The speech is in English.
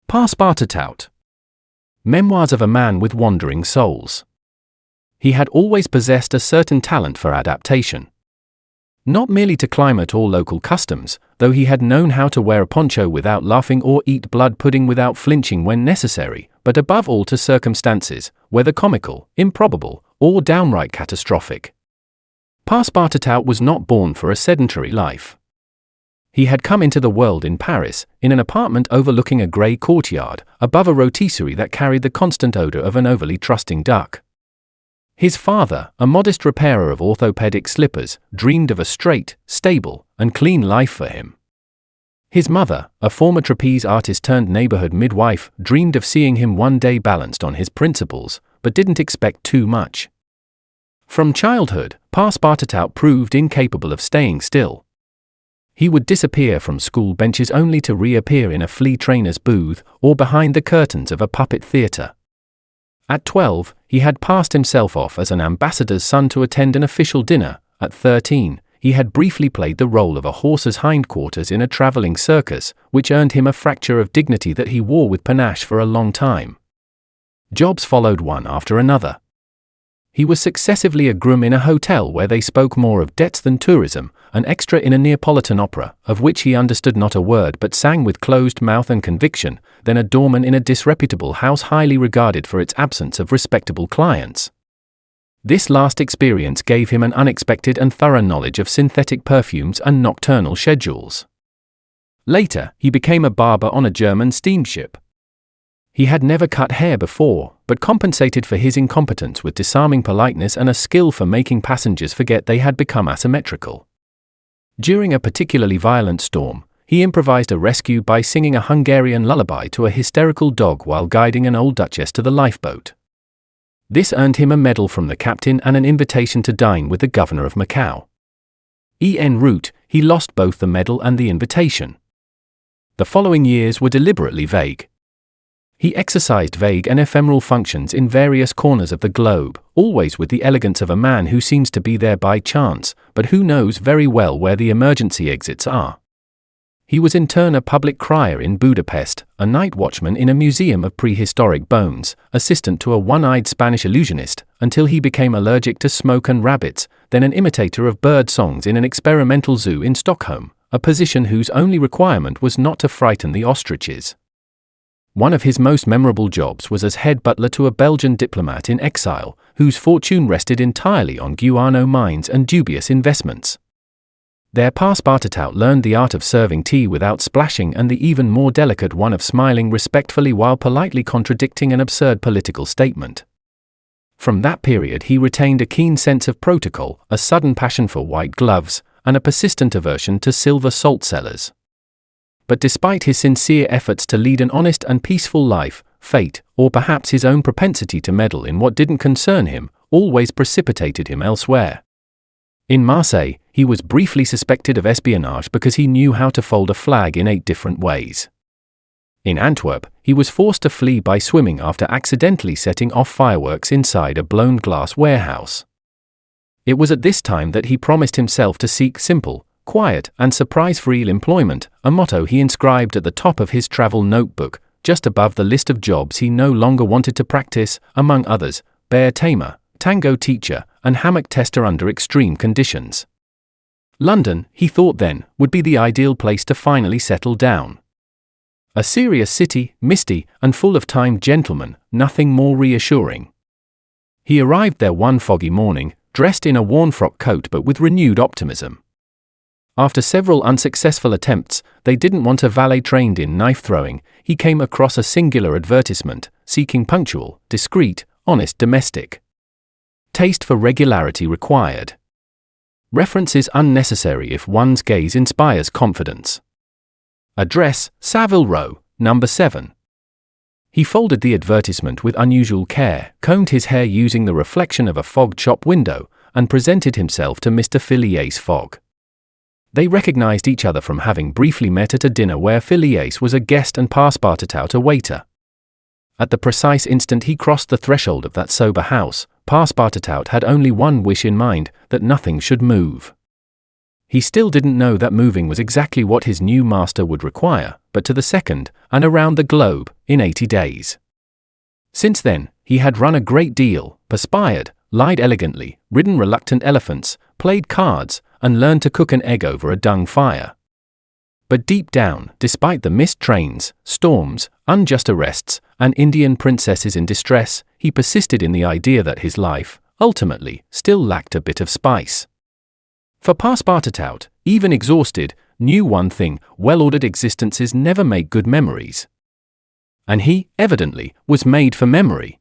Passepartout. Memoirs of a Man with Wandering Souls. He had always possessed a certain talent for adaptation. Not merely to climate or local customs, though he had known how to wear a poncho without laughing or eat blood pudding without flinching when necessary, but above all to circumstances, whether comical, improbable, or downright catastrophic. Passepartout was not born for a sedentary life. He had come into the world in Paris, in an apartment overlooking a grey courtyard, above a rotisserie that carried the constant odour of an overly trusting duck. His father, a modest repairer of orthopedic slippers, dreamed of a straight, stable, and clean life for him. His mother, a former trapeze artist turned neighbourhood midwife, dreamed of seeing him one day balanced on his principles, but didn't expect too much. From childhood, Passepartout proved incapable of staying still. He would disappear from school benches only to reappear in a flea trainer's booth or behind the curtains of a puppet theatre. At 12, he had passed himself off as an ambassador's son to attend an official dinner. At 13, he had briefly played the role of a horse's hindquarters in a travelling circus, which earned him a fracture of dignity that he wore with panache for a long time. Jobs followed one after another. He was successively a groom in a hotel where they spoke more of debts than tourism, an extra in a Neapolitan opera, of which he understood not a word but sang with closed mouth and conviction, then a doorman in a disreputable house highly regarded for its absence of respectable clients. This last experience gave him an unexpected and thorough knowledge of synthetic perfumes and nocturnal schedules. Later, he became a barber on a German steamship. He had never cut hair before, but compensated for his incompetence with disarming politeness and a skill for making passengers forget they had become asymmetrical. During a particularly violent storm, he improvised a rescue by singing a Hungarian lullaby to a hysterical dog while guiding an old duchess to the lifeboat. This earned him a medal from the captain and an invitation to dine with the governor of Macau. En route, he lost both the medal and the invitation. The following years were deliberately vague. He exercised vague and ephemeral functions in various corners of the globe, always with the elegance of a man who seems to be there by chance, but who knows very well where the emergency exits are. He was in turn a public crier in Budapest, a night watchman in a museum of prehistoric bones, assistant to a one-eyed Spanish illusionist, until he became allergic to smoke and rabbits, then an imitator of bird songs in an experimental zoo in Stockholm, a position whose only requirement was not to frighten the ostriches. One of his most memorable jobs was as head butler to a Belgian diplomat in exile, whose fortune rested entirely on guano mines and dubious investments. There Passepartout learned the art of serving tea without splashing and the even more delicate one of smiling respectfully while politely contradicting an absurd political statement. From that period he retained a keen sense of protocol, a sudden passion for white gloves, and a persistent aversion to silver salt cellars. But despite his sincere efforts to lead an honest and peaceful life, fate, or perhaps his own propensity to meddle in what didn't concern him, always precipitated him elsewhere. In Marseille, he was briefly suspected of espionage because he knew how to fold a flag in 8 different ways. In Antwerp, he was forced to flee by swimming after accidentally setting off fireworks inside a blown glass warehouse. It was at this time that he promised himself to seek simple, quiet, and surprise-free employment, a motto he inscribed at the top of his travel notebook, just above the list of jobs he no longer wanted to practice, among others, bear tamer, tango teacher, and hammock tester under extreme conditions. London, he thought then, would be the ideal place to finally settle down. A serious city, misty, and full of timed gentlemen, nothing more reassuring. He arrived there one foggy morning, dressed in a worn frock coat but with renewed optimism. After several unsuccessful attempts, they didn't want a valet trained in knife-throwing, he came across a singular advertisement, seeking punctual, discreet, honest domestic. Taste for regularity required. Reference is unnecessary if one's gaze inspires confidence. Address, Savile Row, No. 7. He folded the advertisement with unusual care, combed his hair using the reflection of a Fogg shop window, and presented himself to Mr. Phileas Fogg. They recognized each other from having briefly met at a dinner where Phileas was a guest and Passepartout a waiter. At the precise instant he crossed the threshold of that sober house, Passepartout had only one wish in mind, that nothing should move. He still didn't know that moving was exactly what his new master would require, but to the second, and around the globe, in 80 days. Since then, he had run a great deal, perspired, lied elegantly, ridden reluctant elephants, played cards, and learned to cook an egg over a dung fire. But deep down, despite the missed trains, storms, unjust arrests, and Indian princesses in distress, he persisted in the idea that his life, ultimately, still lacked a bit of spice. For Passepartout, even exhausted, knew one thing: well-ordered existences never make good memories. And he, evidently, was made for memory.